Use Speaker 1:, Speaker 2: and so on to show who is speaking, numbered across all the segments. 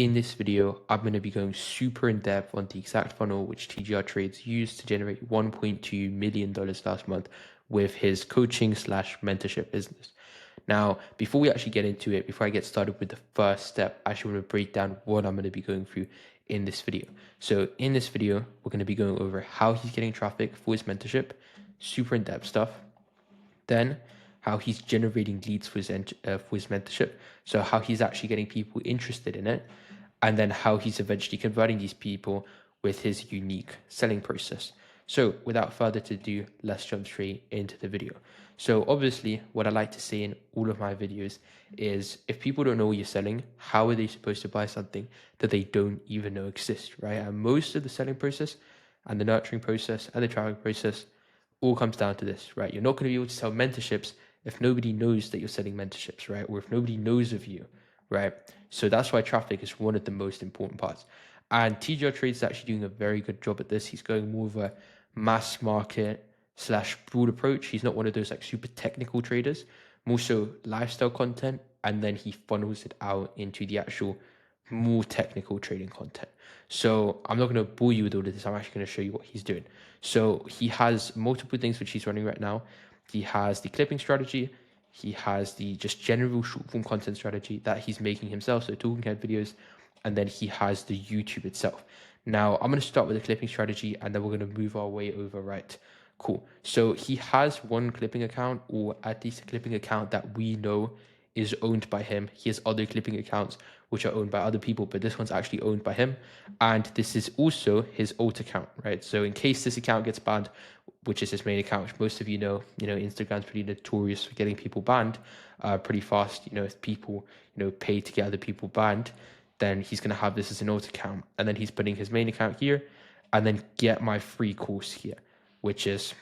Speaker 1: In this video, I'm going to be going super in depth on the exact funnel which TJR Trades used to generate $1.2 million last month with his coaching slash mentorship business. Now, before we actually get into it, before I get started with the first step, I actually want to break down what I'm going to be going through in this video. So in this video, we're going to be going over how he's getting traffic for his mentorship, super in depth stuff. Then how he's generating leads for his mentorship. So how he's actually getting people interested in it, and then how he's eventually converting these people with his unique selling process. So without further ado, let's jump straight into the video. So obviously what I like to say in all of my videos is if people don't know what you're selling, how are they supposed to buy something that they don't even know exists, right? And most of the selling process and the nurturing process and the traffic process all comes down to this, right? You're not going to be able to sell mentorships if nobody knows that you're selling mentorships, right? Or if nobody knows of you, right? So that's why traffic is one of the most important parts. And TJR Trades is actually doing a very good job at this. He's going more of a mass market slash broad approach. He's not one of those like super technical traders, more so lifestyle content. And then he funnels it out into the actual more technical trading content. So I'm not going to bore you with all of this. I'm actually going to show you what he's doing. So he has multiple things which he's running right now. He has the clipping strategy. He has the just general short form content strategy that he's making himself. So talking head videos. And then he has the YouTube itself. Now I'm going to start with the clipping strategy and then we're going to move our way over, right? Cool. So he has one clipping account, or at least a clipping account that we know is owned by him. He has other clipping accounts which are owned by other people, but this one's actually owned by him. And this is also his alt account, right? So in case this account gets banned, which is his main account, which most of you know, Instagram's pretty notorious for getting people banned pretty fast. If people, pay to get other people banned, then he's going to have this as an alt account. And then he's putting his main account here and then get my free course here, which is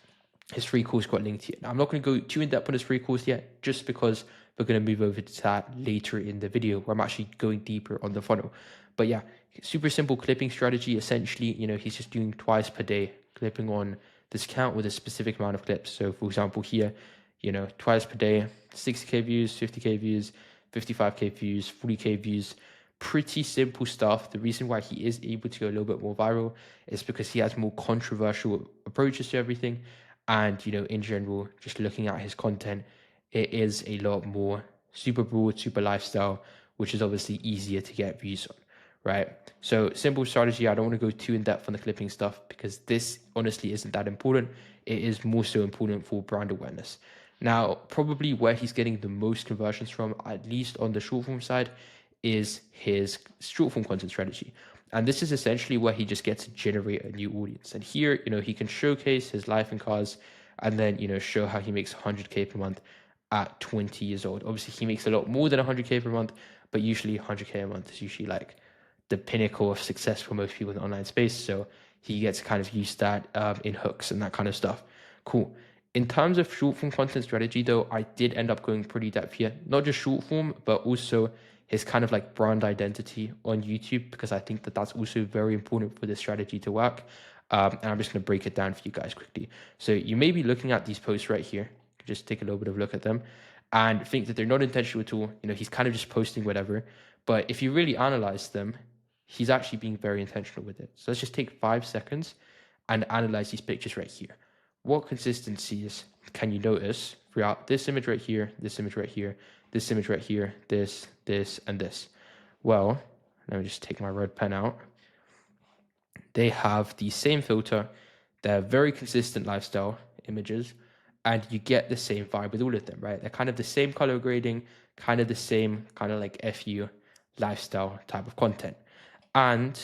Speaker 1: his free course got linked here. Now, I'm not going to go too in depth on his free course yet, just because we're going to move over to that later in the video where I'm actually going deeper on the funnel. But yeah, super simple clipping strategy. Essentially, he's just doing twice per day, clipping on this account with a specific amount of clips. So for example, here, twice per day, 60K views, 50K views, 55K views, 40K views. Pretty simple stuff. The reason why he is able to go a little bit more viral is because he has more controversial approaches to everything. And, in general, just looking at his content, it is a lot more super broad, super lifestyle, which is obviously easier to get views on, right? So simple strategy. I don't want to go too in depth on the clipping stuff because this honestly isn't that important. It is more so important for brand awareness. Now, probably where he's getting the most conversions from, at least on the short form side, is his short form content strategy. And this is essentially where he just gets to generate a new audience. And here, he can showcase his life in cars and then, show how he makes 100K per month at 20 years old. Obviously, he makes a lot more than 100K per month, but usually 100K a month is usually like the pinnacle of success for most people in the online space. So he gets to kind of use that in hooks and that kind of stuff. Cool. In terms of short form content strategy, though, I did end up going pretty depth here. Not just short form, but also his kind of like brand identity on YouTube, because I think that that's also very important for this strategy to work. And I'm just going to break it down for you guys quickly. So you may be looking at these posts right here. Just take a little bit of a look at them and think that they're not intentional at all. He's kind of just posting whatever. But if you really analyze them, he's actually being very intentional with it. So let's just take 5 seconds and analyze these pictures right here. What consistencies can you notice throughout this image right here, this image right here, this image right here, this, and this? Well, let me just take my red pen out. They have the same filter. They're very consistent lifestyle images, and you get the same vibe with all of them, right? They're kind of the same color grading, kind of the same kind of like FU lifestyle type of content. And,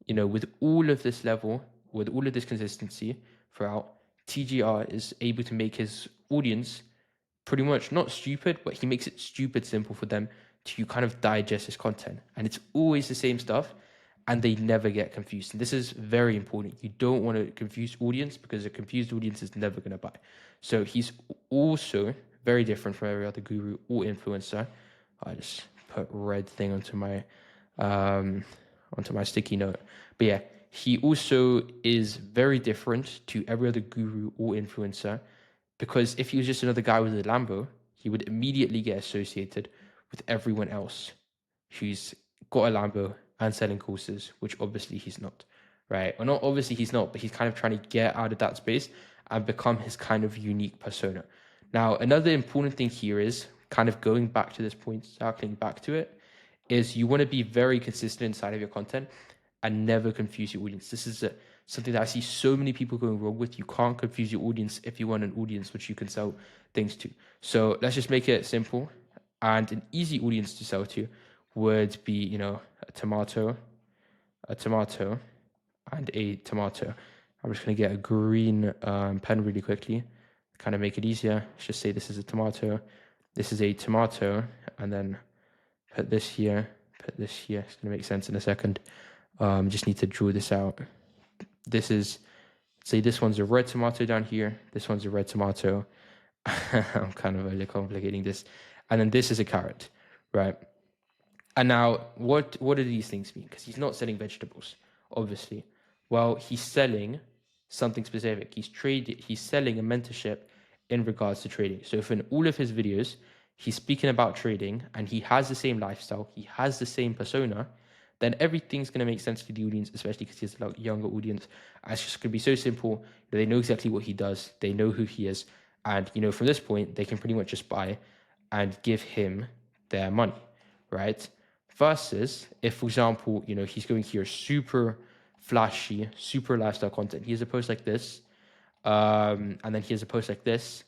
Speaker 1: with all of this level, with all of this consistency throughout, TGR is able to make his audience pretty much not stupid, but he makes it stupid simple for them to kind of digest his content. And it's always the same stuff and they never get confused. And this is very important. You don't want a confused audience because a confused audience is never going to buy. So he's also very different from every other guru or influencer. I just put red thing onto my sticky note. But yeah, he also is very different to every other guru or influencer, because if he was just another guy with a Lambo, he would immediately get associated with everyone else who's got a Lambo, and selling courses, which obviously he's not, right? Or not obviously he's not, but he's kind of trying to get out of that space and become his kind of unique persona. Now, another important thing here is kind of going back to this point, circling back to it, is you want to be very consistent inside of your content and never confuse your audience. This is something that I see so many people going wrong with. You can't confuse your audience if you want an audience which you can sell things to. So let's just make it simple. And an easy audience to sell to would be, you know, a tomato, and a tomato. I'm just going to get a green pen really quickly, kind of make it easier. Let's just say this is a tomato, this is a tomato, and then put this here, put this here. It's going to make sense in a second. Just need to draw this out. This is, say this one's a red tomato down here. This one's a red tomato. I'm kind of overcomplicating this. And then this is a carrot, right? And now, what do these things mean? Because he's not selling vegetables, obviously. Well, he's selling something specific. He's selling a mentorship in regards to trading. So if in all of his videos, he's speaking about trading and he has the same lifestyle, he has the same persona, then everything's going to make sense to the audience, especially because he has a younger audience. And it's just going to be so simple. They know exactly what he does. They know who he is. And, you know, from this point, they can pretty much just buy and give him their money, right? Versus if, for example, you know, he's going here super flashy, super lifestyle content. He has a post like this, and then he has a post like this,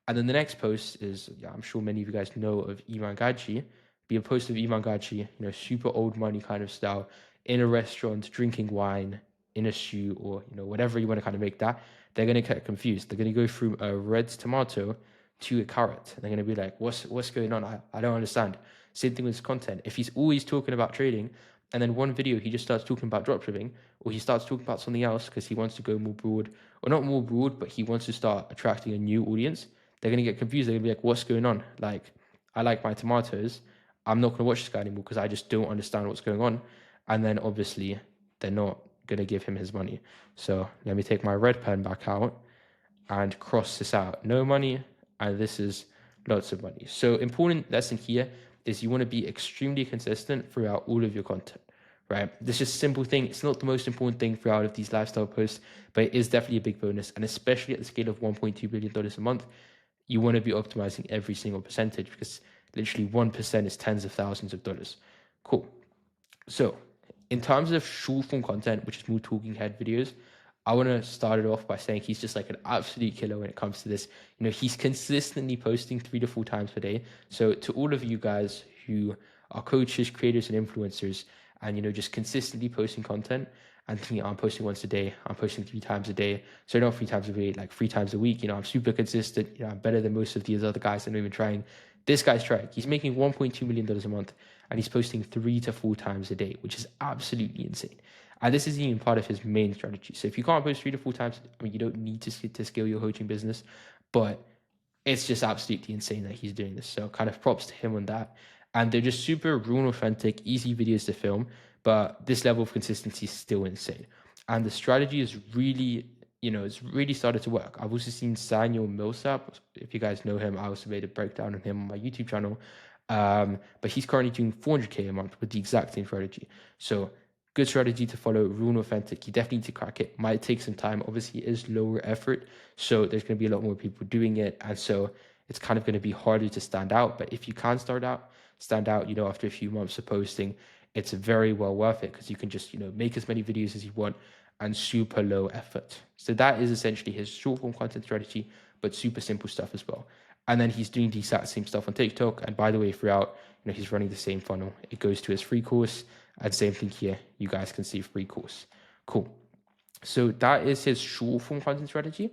Speaker 1: and then the next post is, yeah, I'm sure many of you guys know of Iman Gaji, be a post of Iman Gaji, you know, super old money kind of style, in a restaurant, drinking wine, in a shoe, or, you know, whatever you want to kind of make that. They're going to get confused. They're going to go from a red tomato to a carrot. And they're going to be like, what's going on? I don't understand. Same thing with his content. If he's always talking about trading, and then one video he just starts talking about dropshipping, or he starts talking about something else because he wants to go more broad, or not more broad, but he wants to start attracting a new audience, they're going to get confused. They're going to be like, what's going on? Like, I like my tomatoes. I'm not going to watch this guy anymore because I just don't understand what's going on. And then obviously they're not going to give him his money. So let me take my red pen back out and cross this out. No money, and this is lots of money. So important lesson here is you want to be extremely consistent throughout all of your content, right? This is a simple thing. It's not the most important thing throughout of these lifestyle posts, but it is definitely a big bonus. And especially at the scale of $1.2 billion a month, you want to be optimizing every single percentage because literally 1% is tens of thousands of dollars. Cool. So in terms of short form content, which is more talking head videos, I want to start it off by saying he's just like an absolute killer when it comes to this. You know, he's consistently posting 3 to 4 times per day. So to all of you guys who are coaches, creators, and influencers, and, you know, just consistently posting content and thinking, I'm posting once a day, I'm posting 3 times a day. So not 3 times a day, like 3 times a week. You know, I'm super consistent. You know, I'm better than most of these other guys that are even trying. This guy's trying. He's making $1.2 million a month and he's posting 3 to 4 times a day, which is absolutely insane. And this isn't even part of his main strategy. So if you can't post 3 to 4 times, I mean, you don't need to scale your coaching business, but it's just absolutely insane that he's doing this. So kind of props to him on that. And they're just super raw and authentic, easy videos to film, but this level of consistency is still insane. And the strategy is really, you know, it's really started to work. I've also seen Samuel Millsap. If you guys know him, I also made a breakdown of him on my YouTube channel. But he's currently doing 400K a month with the exact same strategy. So good strategy to follow, raw and authentic. You definitely need to crack it. Might take some time. Obviously, it is lower effort. So there's going to be a lot more people doing it. And so it's kind of going to be harder to stand out. But if you can stand out, you know, after a few months of posting, it's very well worth it because you can just, you know, make as many videos as you want and super low effort. So that is essentially his short form content strategy, but super simple stuff as well. And then he's doing the exact same stuff on TikTok. And by the way, throughout, you know, he's running the same funnel. It goes to his free course. And same thing here. You guys can see free course. Cool. So that is his short form content strategy.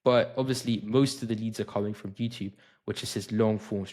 Speaker 1: But obviously, most of the leads are coming from YouTube, which is his long form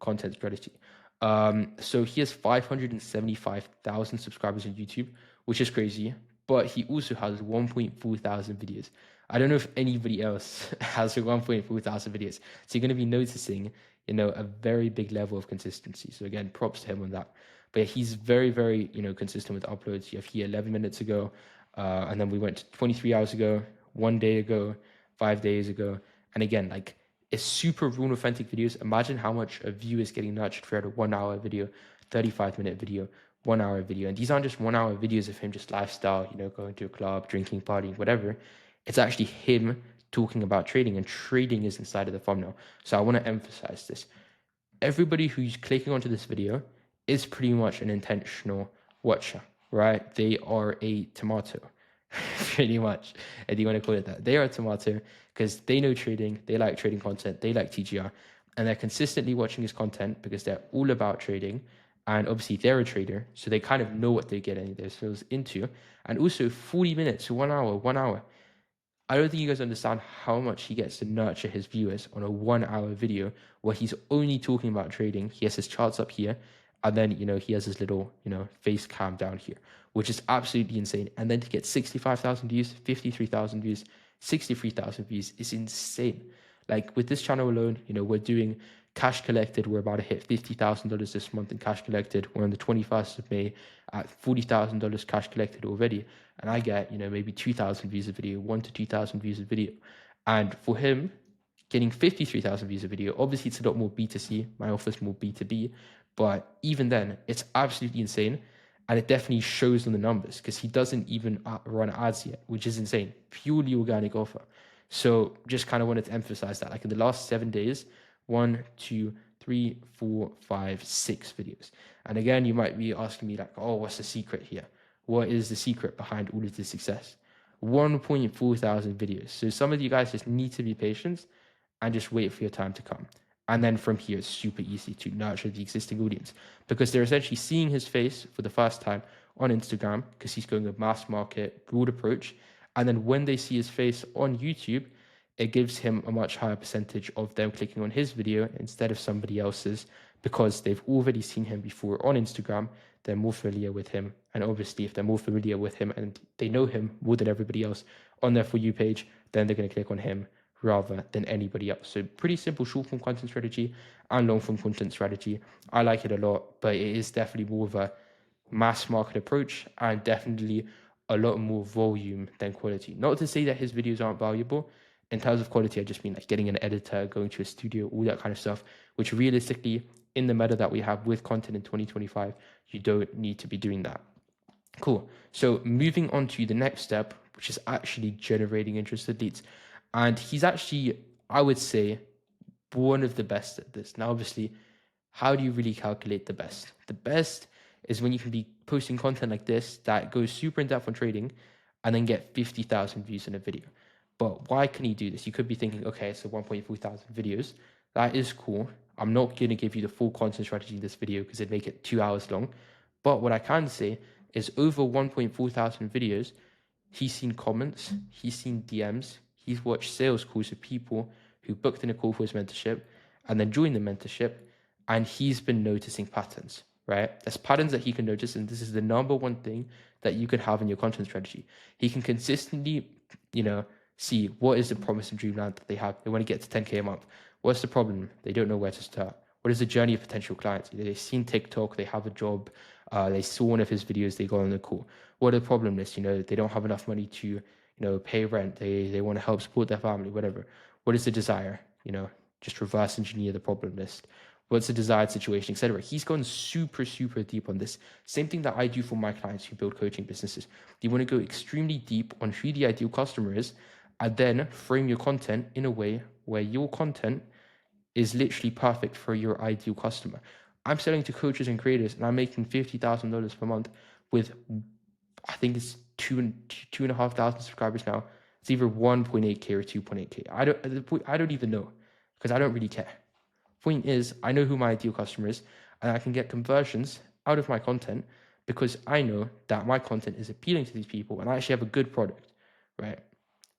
Speaker 1: content strategy. So he has 575,000 subscribers on YouTube, which is crazy. But he also has 1.4 thousand videos. I don't know if anybody else has 1.4 thousand videos. So you're going to be noticing, you know, a very big level of consistency. So again, props to him on that. But he's very, very, you know, consistent with uploads. You have here 11 minutes ago, and then we went 23 hours ago, 1 day ago, 5 days ago. And again, like, it's super raw and authentic videos. Imagine how much a view is getting nudged throughout a 1 hour video, 35-minute video, 1 hour video. And these aren't just 1 hour videos of him just lifestyle, going to a club, drinking, partying, whatever. It's actually him talking about trading, and trading is inside of the thumbnail. So I want to emphasize this. Everybody who's clicking onto this video is pretty much an intentional watcher, right? They are a tomato, pretty much. If you want to call it that, they are a tomato because they know trading, they like trading content, they like TGR, and they're consistently watching his content because they're all about trading. And obviously, they're a trader, so they kind of know what they're getting themselves into. And also, 40 minutes, 1 hour, 1 hour. I don't think you guys understand how much he gets to nurture his viewers on a 1 hour video where he's only talking about trading. He has his charts up here, and then, he has his little, face cam down here, which is absolutely insane. And then to get 65,000 views, 53,000 views, 63,000 views is insane. Like with this channel alone, we're doing cash collected. We're about to hit $50,000 this month in cash collected. We're on the 21st of May at $40,000 cash collected already. And I get, maybe 2,000 views a video, 1 to 2,000 views a video. And for him, getting 53,000 views a video, obviously it's a lot more B2C. My offer is more B2B. But even then, it's absolutely insane. And it definitely shows on the numbers because he doesn't even run ads yet, which is insane. Purely organic offer. So just kind of wanted to emphasize that. Like in the last 7 days, 1, 2, 3, 4, 5, 6 videos. And again, you might be asking me like, oh, what's the secret here? What is the secret behind all of this success? 1.4 thousand videos. So some of you guys just need to be patient and just wait for your time to come. And then from here, it's super easy to nurture the existing audience because they're essentially seeing his face for the first time on Instagram because he's going a mass market, broad approach. And then when they see his face on YouTube, it gives him a much higher percentage of them clicking on his video instead of somebody else's because they've already seen him before on Instagram. They're more familiar with him. And obviously, if they're more familiar with him and they know him more than everybody else on their For You page, then they're going to click on him rather than anybody else. So pretty simple short form content strategy and long form content strategy. I like it a lot, but it is definitely more of a mass market approach and definitely a lot more volume than quality. Not to say that his videos aren't valuable. In terms of quality, I just mean like getting an editor, going to a studio, all that kind of stuff, which realistically, in the meta that we have with content in 2025, you don't need to be doing that. Cool. So moving on to the next step, which is actually generating interested leads. And he's actually, I would say, one of the best at this. Now, obviously, how do you really calculate the best? The best is when you can be posting content like this that goes super in depth on trading and then get 50,000 views in a video. But why can he do this? You could be thinking, okay, so 1.4 thousand videos. That is cool. I'm not going to give you the full content strategy in this video because it'd make it 2 hours long. But what I can say is over 1.4 thousand videos, he's seen comments, he's seen DMs, he's watched sales calls of people who booked in a call for his mentorship and then joined the mentorship, and he's been noticing patterns, right? There's patterns that he can notice, and this is the number one thing that you can have in your content strategy. He can consistently, see what is the promise and dreamland that they have. They want to get to 10K a month. What's the problem? They don't know where to start. What is the journey of potential clients? They've seen TikTok, they have a job, they saw one of his videos, they got on the call. What are the problem lists? They don't have enough money to, pay rent. They want to help support their family, whatever. What is the desire? Just reverse engineer the problem list. What's the desired situation, etc. He's gone super, super deep on this. Same thing that I do for my clients who build coaching businesses. You want to go extremely deep on who the ideal customer is, and then frame your content in a way where your content is literally perfect for your ideal customer. I'm selling to coaches and creators, and I'm making $50,000 per month with, I think it's 2,500 subscribers now. It's either 1.8K or 2.8K. I don't even know because I don't really care. Point is, I know who my ideal customer is, and I can get conversions out of my content because I know that my content is appealing to these people and I actually have a good product, right?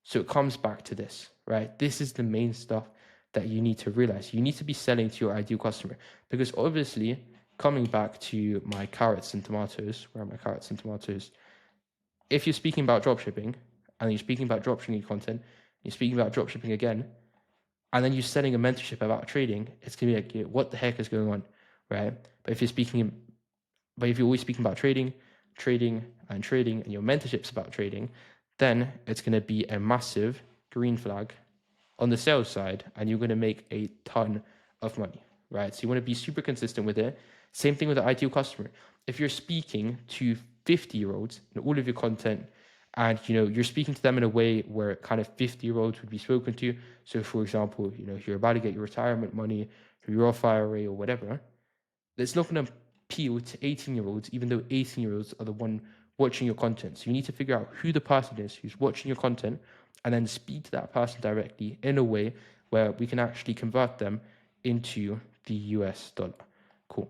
Speaker 1: So it comes back to this, right? This is the main stuff that you need to realize. You need to be selling to your ideal customer because obviously, coming back to my carrots and tomatoes, where are my carrots and tomatoes? If you're speaking about dropshipping and you're speaking about dropshipping content, you're speaking about dropshipping again, and then you're selling a mentorship about trading, it's gonna be like, what the heck is going on, right? But if you're always speaking about trading, and your mentorship's about trading, then it's gonna be a massive green flag on the sales side, and you're gonna make a ton of money, right? So you want to be super consistent with it. Same thing with the ideal customer. If you're speaking to 50-year-olds in all of your content, and you're speaking to them in a way where kind of 50-year-olds would be spoken to. So, for example, you're about to get your retirement money, or your off IRA or whatever. It's not going to appeal to 18-year-olds, even though 18-year-olds are the one watching your content. So you need to figure out who the person is who's watching your content, and then speak to that person directly in a way where we can actually convert them into the US dollar. Cool.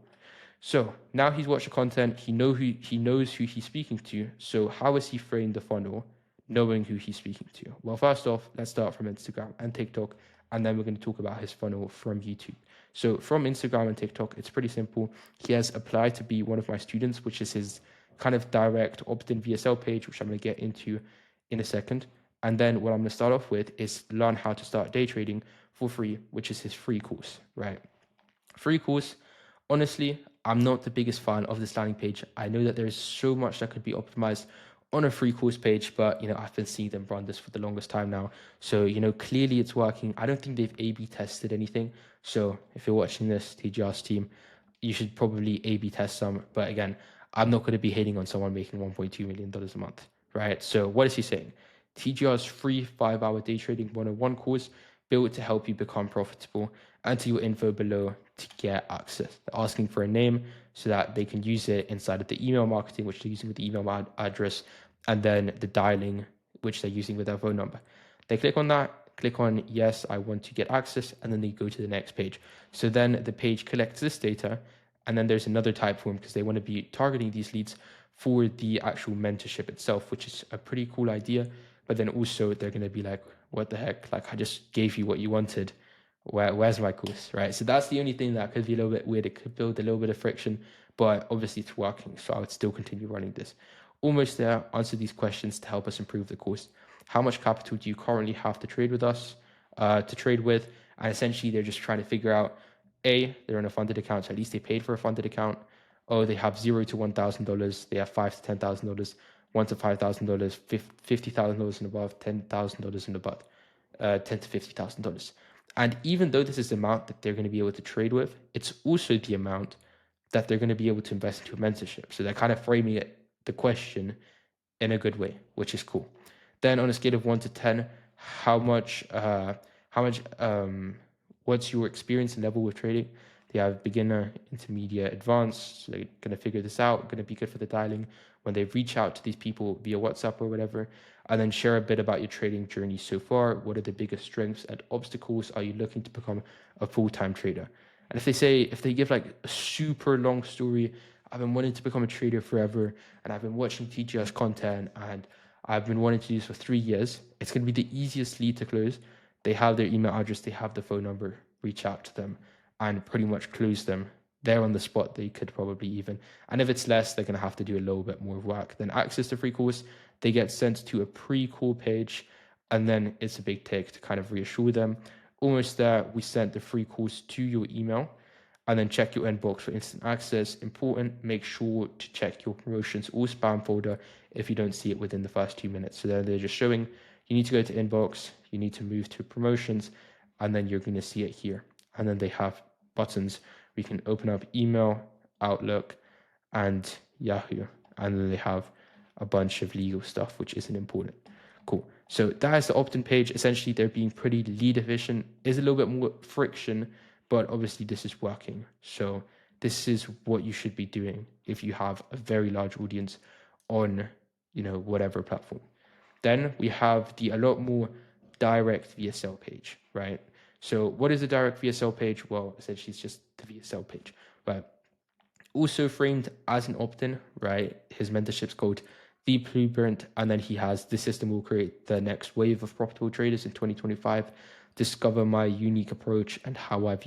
Speaker 1: So now he's watched the content. He knows who he's speaking to. So how has he framed the funnel, knowing who he's speaking to? Well, first off, let's start from Instagram and TikTok, and then we're going to talk about his funnel from YouTube. So from Instagram and TikTok, it's pretty simple. He has applied to be one of my students, which is his kind of direct opt-in VSL page, which I'm going to get into in a second. And then what I'm going to start off with is learn how to start day trading for free, which is his free course, right? Free course. Honestly, I'm not the biggest fan of this landing page. I know that there is so much that could be optimized on a free course page, but I've been seeing them run this for the longest time now. So clearly it's working. I don't think they've A/B tested anything. So if you're watching this, TJR's team, you should probably A/B test some. But again, I'm not going to be hating on someone making $1.2 million a month, right? So what is he saying? TJR's free 5-hour day trading 101 course built to help you become profitable. Enter your info below to get access. They're asking for a name so that they can use it inside of the email marketing, which they're using with the email address, and then the dialing, which they're using with their phone number. They click on that, click on yes, I want to get access, and then they go to the next page. So then the page collects this data, and then there's another type form because they want to be targeting these leads for the actual mentorship itself, which is a pretty cool idea. But then also they're going to be like, what the heck? Like, I just gave you what you wanted. Where's my course, right? So that's the only thing that could be a little bit weird. It could build a little bit of friction, but obviously it's working. So I would still continue running this. Almost there. Answer these questions to help us improve the course. How much capital do you currently have to trade with us, to trade with? And essentially they're just trying to figure out, A, they're in a funded account, so at least they paid for a funded account. Oh, they have $0 to $1,000. They have $5,000 to $10,000, $1,000 to $5,000, $50,000 and above, $10,000 and above, $10,000 to $50,000. And even though this is the amount that they're going to be able to trade with, it's also the amount that they're going to be able to invest into a mentorship. So they're kind of framing it, the question, in a good way, which is cool. Then on a scale of 1 to 10, what's your experience and level with trading? They have beginner, intermediate, advanced. So they're going to figure this out, going to be good for the dialing when they reach out to these people via WhatsApp or whatever. And then share a bit about your trading journey so far. What are the biggest strengths and obstacles? Are you looking to become a full-time trader? And if they give like a super long story, I've been wanting to become a trader forever, and I've been watching TGS content, and I've been wanting to do this for 3 years, it's going to be the easiest lead to close. They have their email address, they have the phone number, reach out to them and pretty much close them there on the spot. They could probably even, and if it's less, they're going to have to do a little bit more work. Then access to free course, they get sent to a pre-call page, and then it's a big tick to kind of reassure them. Almost there, we sent the free course to your email, and then check your inbox for instant access. Important, make sure to check your promotions or spam folder if you don't see it within the first 2 minutes. So they're just showing you need to go to inbox, you need to move to promotions, and then you're going to see it here. And then they have buttons. We can open up email, Outlook, and Yahoo. And then they have a bunch of legal stuff, which isn't important. Cool. So that is the opt-in page. Essentially, they're being pretty lead efficient. Is a little bit more friction, but obviously this is working. So this is what you should be doing if you have a very large audience on, whatever platform. Then we have a lot more direct VSL page, right? So what is a direct VSL page? Well, essentially it's just the VSL page, but also framed as an opt-in, right? His mentorship's called The Blueprint, and then he has the system will create the next wave of profitable traders in 2025. Discover my unique approach and how I've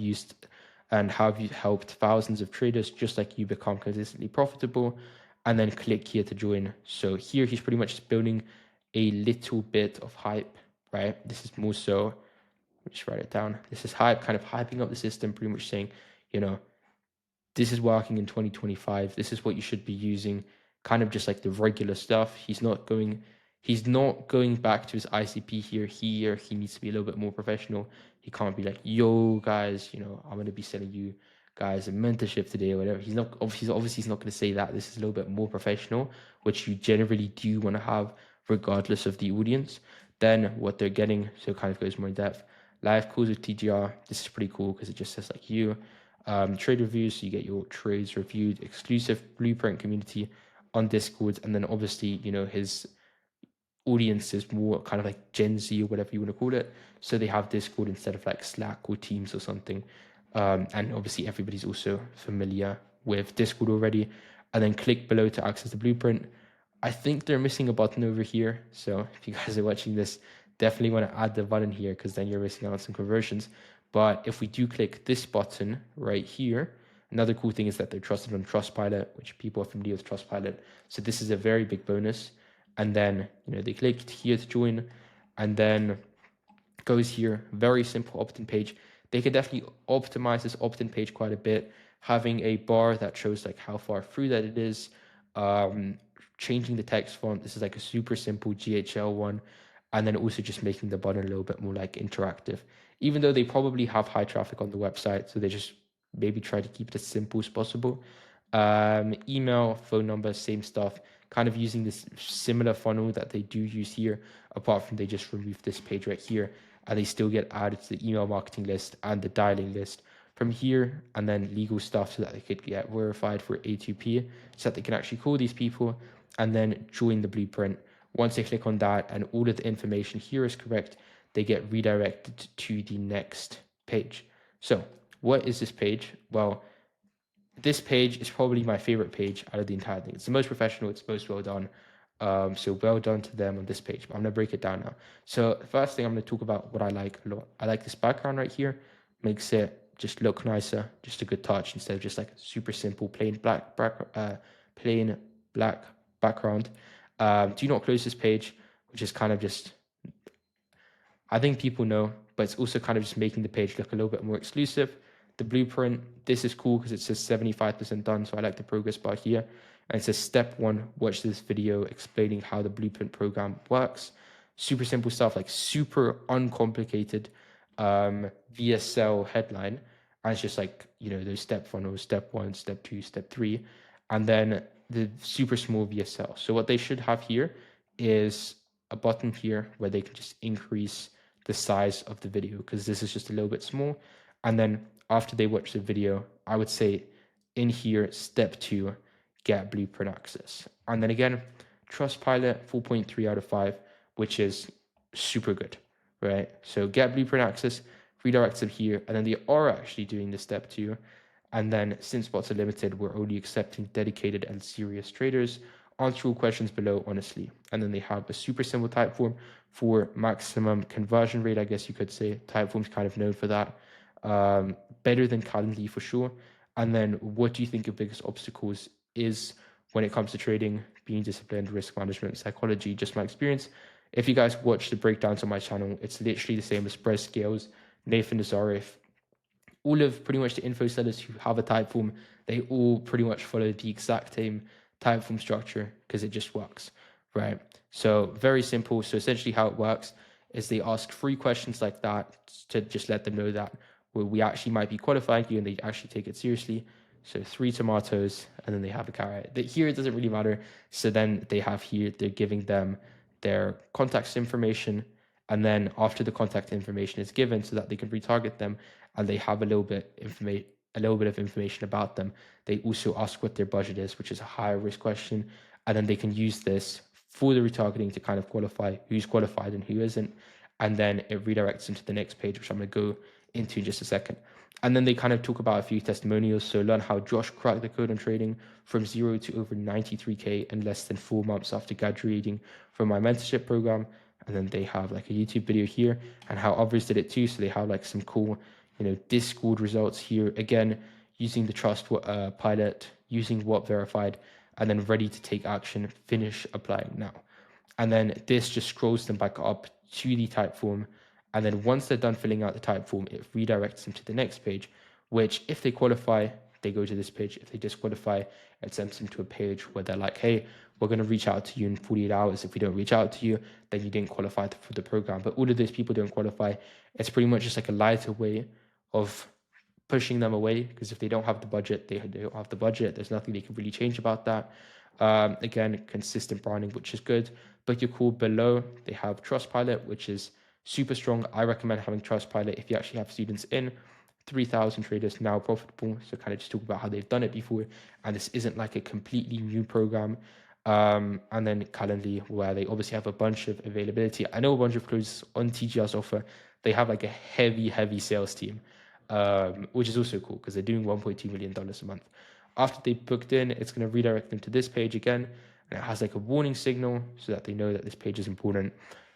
Speaker 1: helped thousands of traders just like you become consistently profitable. And then click here to join. So here he's pretty much just building a little bit of hype, right? This is more so, let me just write it down. This is hype, kind of hyping up the system, pretty much saying, this is working in 2025. This is what you should be using, kind of just like the regular stuff. He's not going back to his ICP here. He needs to be a little bit more professional. He can't be like, yo guys, I'm going to be selling you guys, a mentorship today or whatever. He's obviously he's not going to say that. This is a little bit more professional, which you generally do want to have regardless of the audience. Then what they're getting, so it kind of goes more in depth. Live calls with TJR. This is pretty cool because it just says like you. Trade reviews, so you get your trades reviewed, exclusive blueprint community on Discord, and then obviously, his audience is more kind of like Gen Z or whatever you want to call it. So they have Discord instead of like Slack or Teams or something. And obviously everybody's also familiar with Discord already. And then click below to access the blueprint. I think they're missing a button over here. So if you guys are watching this, definitely want to add the button here because then you're missing out on some conversions. But if we do click this button right here, another cool thing is that they're trusted on Trustpilot, which people are familiar with Trustpilot. So this is a very big bonus. And then, they clicked here to join, and then goes here, very simple opt-in page. They can definitely optimize this opt-in page quite a bit, having a bar that shows like how far through that it is, changing the text font. This is like a super simple GHL one, and then also just making the button a little bit more like interactive, even though they probably have high traffic on the website, so they just maybe try to keep it as simple as possible. Email, phone number, same stuff, kind of using this similar funnel that they do use here, apart from they just remove this page right here, and they still get added to the email marketing list and the dialing list from here, and then legal stuff so that they could get verified for A2P, so that they can actually call these people and then join the blueprint. Once they click on that and all of the information here is correct, they get redirected to the next page. So what is this page? Well, this page is probably my favorite page out of the entire thing. It's the most professional, it's most well done. So well done to them on this page. But I'm gonna break it down now. So the first thing I'm gonna talk about what I like a lot. I like this background right here. Makes it just look nicer, just a good touch instead of just like a super simple plain black background. Do not close this page, which is kind of just, I think people know, but it's also kind of just making the page look a little bit more exclusive. The blueprint, this is cool because it says 75% done, so I like the progress bar here. And it says step 1, watch this video explaining how the blueprint program works. Super simple stuff, like super uncomplicated VSL headline. And it's just like, those step funnels, step 1, step 2, step 3, and then the super small VSL. So what they should have here is a button here where they can just increase the size of the video, because this is just a little bit small. And then after they watch the video, I would say in here, step 2, get blueprint access. And then again, Trustpilot 4.3 out of 5, which is super good, right? So get blueprint access, redirects them here, and then they are actually doing the step 2. And then since bots are limited, we're only accepting dedicated and serious traders. Answer all questions below honestly. And then they have a super simple type form for maximum conversion rate, I guess you could say. Typeform's kind of known for that. Better than Calendly for sure. And then what do you think your biggest obstacles is when it comes to trading, being disciplined, risk management, psychology, just my experience? If you guys watch the breakdowns on my channel, it's literally the same as Brez Scales, Nathan Nazareth, all of pretty much the info sellers who have a type form, they all pretty much follow the exact same type form structure because it just works, right? So very simple. So essentially how it works is they ask 3 questions like that to just let them know that we actually might be qualifying you and they actually take it seriously. So 3 tomatoes and then they have a carrot. Here it doesn't really matter. So then they have here, they're giving them their contact information, and then after the contact information is given so that they can retarget them and they have a little bit of information about them, they also ask what their budget is, which is a higher risk question, and then they can use this for the retargeting to kind of qualify who's qualified and who isn't, and then it redirects them to the next page, which I'm going to go into in just a second. And then they kind of talk about a few testimonials. So learn how Josh cracked the code on trading from 0 to over 93K in less than 4 months after graduating from my mentorship program. And then they have like a YouTube video here and how others did it too. So they have like some cool, Discord results here. Again, using the trust pilot, using what verified, and then ready to take action, finish applying now. And then this just scrolls them back up to the type form. And then once they're done filling out the type form, it redirects them to the next page, which if they qualify, they go to this page. If they disqualify, it sends them to a page where they're like, hey, we're going to reach out to you in 48 hours. If we don't reach out to you, then you didn't qualify for the program. But all of those people don't qualify. It's pretty much just like a lighter way of pushing them away, because if they don't have the budget, they don't have the budget. There's nothing they can really change about that. Again, consistent branding, which is good. But you're cool. Below, they have Trustpilot, which is super strong. I recommend having Trustpilot if you actually have students in. 3,000 traders now profitable. So kind of just talk about how they've done it before. And this isn't like a completely new program. And then Calendly, where they obviously have a bunch of availability. I know a bunch of closes on TGR's offer. They have like a heavy sales team, which is also cool because they're doing $1.2 million a month. After they booked in, it's going to redirect them to this page again. And it has like a warning signal so that they know that this page is important.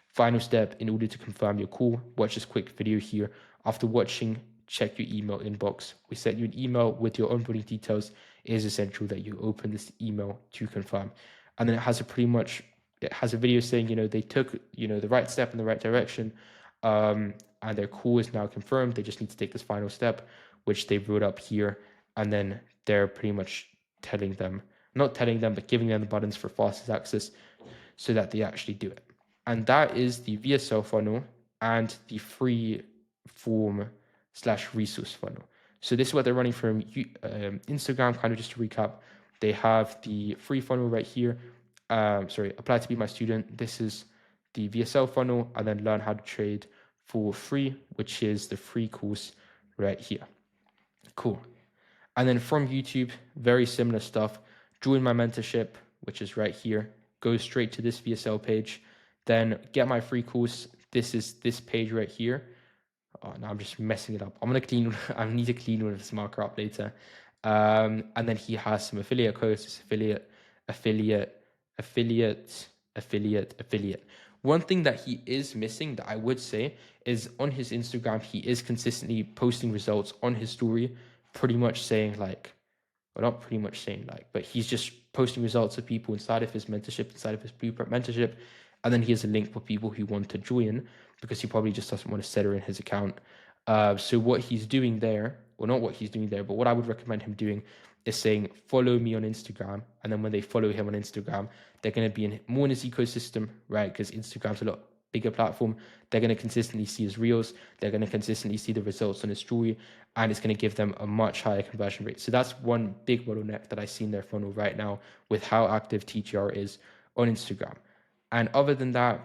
Speaker 1: Final step, in order to confirm your call, watch this quick video here. After watching, check your email inbox. We sent you an email with your onboarding details. It is essential that you open this email to confirm. And then it has a video saying, they took, the right step in the right direction. And their call is now confirmed. They just need to take this final step, which they wrote up here. And then they're pretty much not telling them, but giving them the buttons for fastest access so that they actually do it. And that is the VSL funnel and the free form / resource funnel. So this is what they're running from Instagram. Kind of just to recap, they have the free funnel right here. Apply to be my student. This is the VSL funnel, and then learn how to trade for free, which is the free course right here. Cool. And then from YouTube, very similar stuff. Join my mentorship, which is right here. Go straight to this VSL page. Then get my free course. This is this page right here. Oh, no, I'm just messing it up. I need to clean one of this marker up later. And then he has some affiliate codes, affiliate. One thing that he is missing that I would say is on his Instagram, he is consistently posting results on his story, pretty much saying like, well, not pretty much saying like, but he's just posting results of people inside of his mentorship, inside of his blueprint mentorship. And then he has a link for people who want to join because he probably just doesn't want to set her in his account. So what he's doing there, or not what he's doing there, but what I would recommend him doing is saying, follow me on Instagram. And then when they follow him on Instagram, they're going to be more in his ecosystem, right? Because Instagram's a lot bigger platform. They're going to consistently see his reels. They're going to consistently see the results on his story, and it's going to give them a much higher conversion rate. So that's one big bottleneck that I see in their funnel right now with how active TJR is on Instagram. And other than that,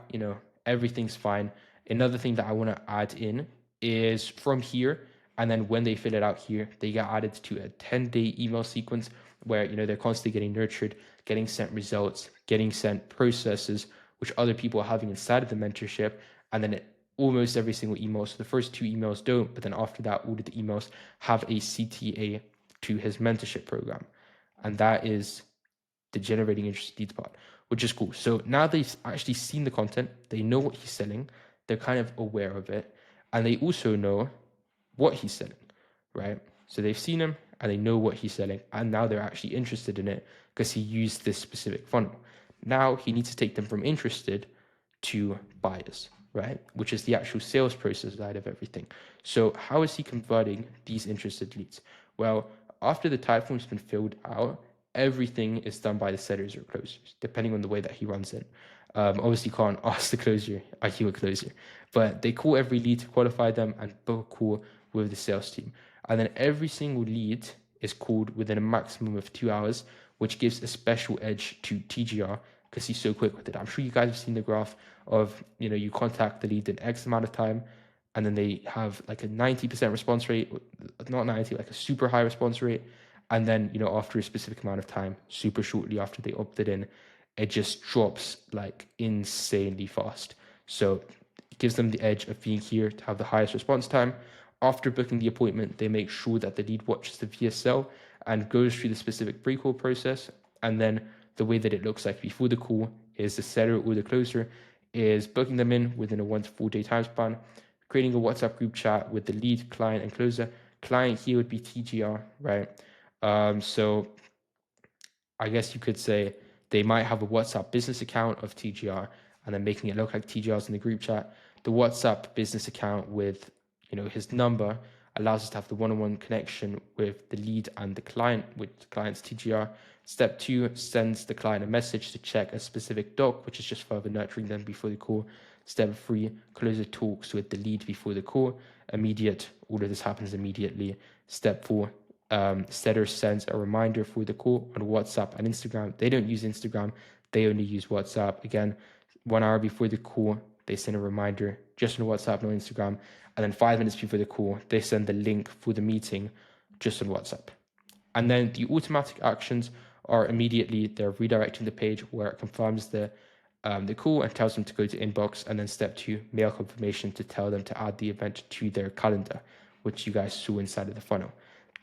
Speaker 1: everything's fine. Another thing that I want to add in is from here, and then when they fill it out here, they get added to a 10-day email sequence where, they're constantly getting nurtured, getting sent results, getting sent processes, which other people are having inside of the mentorship. And then almost every single email. So the first 2 emails don't, but then after that, all of the emails have a CTA to his mentorship program. And that is the generating interest leads part, which is cool. So now they've actually seen the content, they know what he's selling, they're kind of aware of it, and they also know what he's selling, right? So they've seen him and they know what he's selling, and now they're actually interested in it because he used this specific funnel. Now he needs to take them from interested to buyers, right? Which is the actual sales process side of everything. So how is he converting these interested leads? Well, after the type form's been filled out, everything is done by the setters or closers, depending on the way that he runs it. Obviously, you can't ask the closer, are you a closer? But they call every lead to qualify them and book a call with the sales team. And then every single lead is called within a maximum of 2 hours, which gives a special edge to TGR because he's so quick with it. I'm sure you guys have seen the graph of, you contact the lead in X amount of time, and then they have like a 90% response rate, not 90, like a super high response rate. And then, after a specific amount of time, super shortly after they opted in, it just drops like insanely fast. So it gives them the edge of being here to have the highest response time. After booking the appointment, they make sure that the lead watches the VSL and goes through the specific pre-call process. And then the way that it looks like before the call is the setter or the closer is booking them in within a 1 to 4 day time span, creating a WhatsApp group chat with the lead, client, and closer. Client here would be TGR, right? So I guess you could say they might have a WhatsApp business account of TGR and then making it look like TGR's in the group chat. The WhatsApp business account with, his number allows us to have the one-on-one connection with the lead and the client, with the client's TGR. Step 2 sends the client a message to check a specific doc, which is just further nurturing them before the call. Step 3, closer talks with the lead before the call. All of this happens immediately. Step 4, setter sends a reminder for the call on WhatsApp and Instagram. They don't use Instagram, they only use WhatsApp. Again, 1 hour before the call, they send a reminder just on WhatsApp, no Instagram. And then 5 minutes before the call, they send the link for the meeting just on WhatsApp. And then the automatic actions are immediately they're redirecting the page where it confirms the call and tells them to go to inbox. And then step 2, mail confirmation to tell them to add the event to their calendar, which you guys saw inside of the funnel.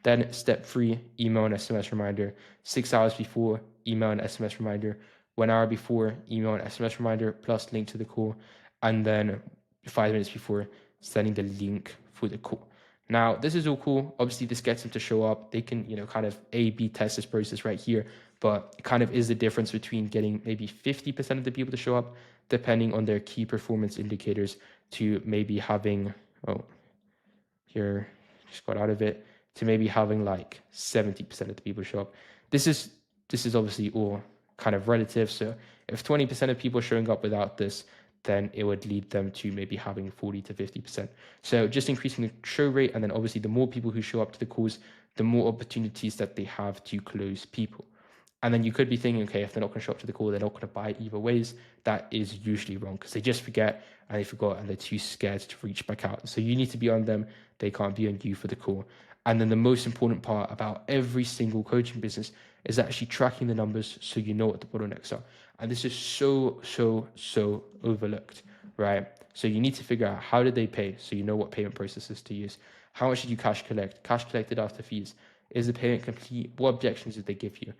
Speaker 1: Then step 3, email and SMS reminder. 6 hours before, email and SMS reminder. 1 hour before, email and SMS reminder plus link to the call. And then 5 minutes before, sending the link for the call. Now, this is all cool. Obviously, this gets them to show up. They can, kind of A/B test this process right here, but it kind of is the difference between getting maybe 50% of the people to show up, depending on their key performance indicators, to maybe having, here, just got out of it, to maybe having like 70% of the people show up. This is obviously all kind of relative. So if 20% of people are showing up without this, then it would lead them to maybe having 40 to 50%. So just increasing the show rate, and then obviously the more people who show up to the calls, the more opportunities that they have to close people. And then you could be thinking, okay, if they're not going to show up to the call, they're not going to buy either ways. That is usually wrong because they just forget and they forgot and they're too scared to reach back out. So you need to be on them. They can't be on you for the call. And then the most important part about every single coaching business is actually tracking the numbers so you know what the bottlenecks are. And this is so overlooked, right? So you need to figure out how did they pay so you know what payment processes to use. How much did you cash collect? Cash collected after fees. Is the payment complete? What objections did they give you?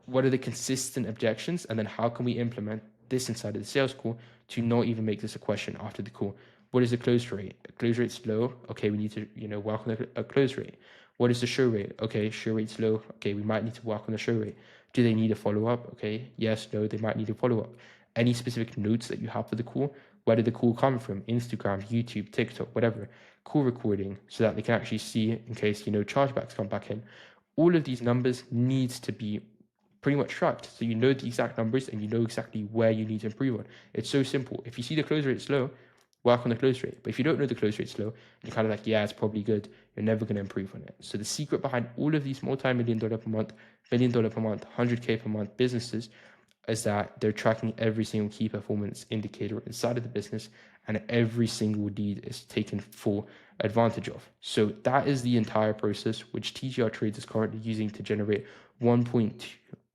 Speaker 1: What are the consistent objections? And then how can we implement this inside of the sales call to not even make this a question after the call? What is the close rate? Close rate's low. Okay, we need to, work on a close rate. What is the show rate? Okay, show rate's low. Okay, we might need to work on the show rate. Do they need a follow-up? Okay, yes, no, they might need a follow-up. Any specific notes that you have for the call? Where did the call come from? Instagram, YouTube, TikTok, whatever. Call recording so that they can actually see in case, chargebacks come back in. All of these numbers needs to be pretty much tracked. So you know the exact numbers and you know exactly where you need to improve on. It's so simple. If you see the close rate low, work on the close rate. But if you don't know the close rate's low, you're kind of like, yeah, it's probably good. You're never going to improve on it. So the secret behind all of these multi-million-dollar per month, $1 million per month, 100K per month businesses is that they're tracking every single key performance indicator inside of the business, and every single lead is taken full advantage of. So that is the entire process which TJR Trades is currently using to generate $1.2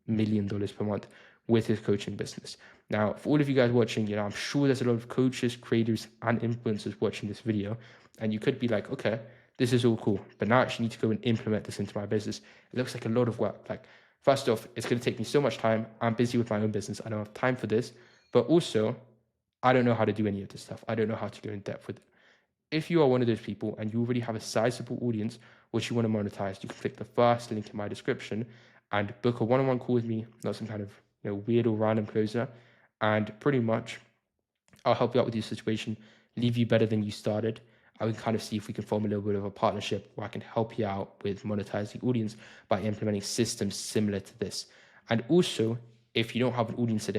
Speaker 1: million per month with his coaching business. Now, for all of you guys watching, I'm sure there's a lot of coaches, creators, and influencers watching this video, and you could be like, okay, this is all cool, but now I actually need to go and implement this into my business. It looks like a lot of work. Like, first off, it's going to take me so much time. I'm busy with my own business. I don't have time for this, but also, I don't know how to do any of this stuff. I don't know how to go in depth with it. If you are one of those people and you already have a sizable audience which you want to monetize, you can click the first link in my description and book a one-on-one call with me, not some kind of weird or random closer. And pretty much, I'll help you out with your situation, leave you better than you started. And we can kind of see if we can form a little bit of a partnership where I can help you out with monetizing audience by implementing systems similar to this. And also, if you don't have an audience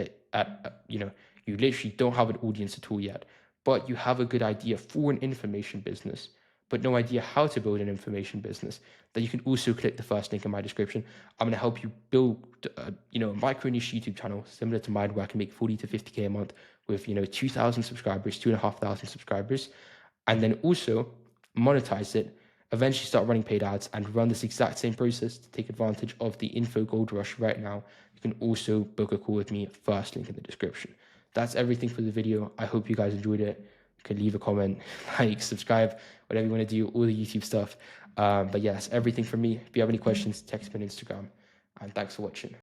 Speaker 1: you literally don't have an audience at all yet, but you have a good idea for an information business, but no idea how to build an information business, then you can also click the first link in my description. I'm going to help you build, a micro niche YouTube channel similar to mine where I can make 40 to 50K a month with, 2,000 subscribers, 2,500 subscribers, and then also monetize it, eventually start running paid ads and run this exact same process to take advantage of the info gold rush right now. You can also book a call with me, first link in the description. That's everything for the video. I hope you guys enjoyed it. You can leave a comment, like, subscribe, whatever you want to do, all the YouTube stuff. But yes, everything from me. If you have any questions, text me on Instagram. And thanks for watching.